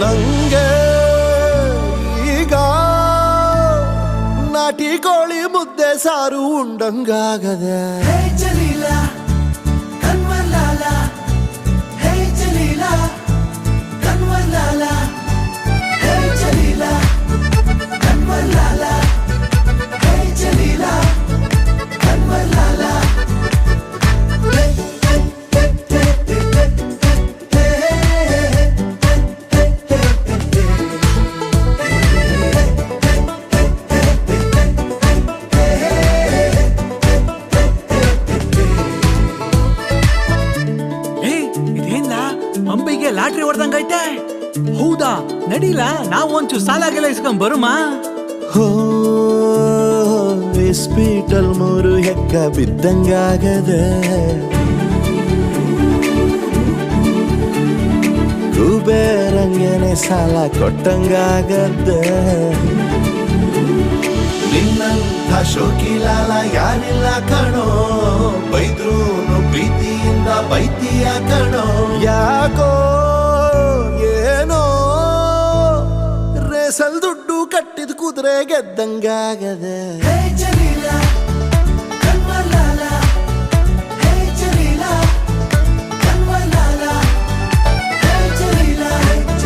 ನಂಗೆ ಈಗ ನಾಟಿ ಕೋಳಿ ಮುದ್ದೆ ಸಾರು ಉಂಡಂಗಾಗದೆ. ಅಂಬಿಗೆ ಲಾಟ್ರಿ ಹೊಡೆದಂಗೈತೆ. ಹೌದಾ, ನಡೀಲ ನಾವು ಒಂಚೂರು ಸಾಲಾಗೆಲ್ಲ ಇಸ್ಕೊಂಡ್ ಬರುಮಾ. ಹಾಸ್ಪಿಟಲ್ 3 ಹೆಕ್ಕ ಬಿದ್ದಂಗಾಗದೆ. ಕುಬೇರಂಗನೆ ಸಾಲ ಕೊಟ್ಟಂಗಾಗದೆ. ನಿನ್ನಂಥ ಶೋಕಿಲಾಲ ಯಾರಿಲ್ಲ ಕಣೋ, ಬೈದ್ರೂನು ಪ್ರೀತಿಯಿಂದ ಬೈತಿಯ ಕಣೋ. ಯಾಕೋ ಏನೋ ರೇಸಲ್ ದುಡ್ಡು ಕಟ್ಟಿದ ಕುದುರೆ ಗೆದ್ದಂಗಾಗದೆ.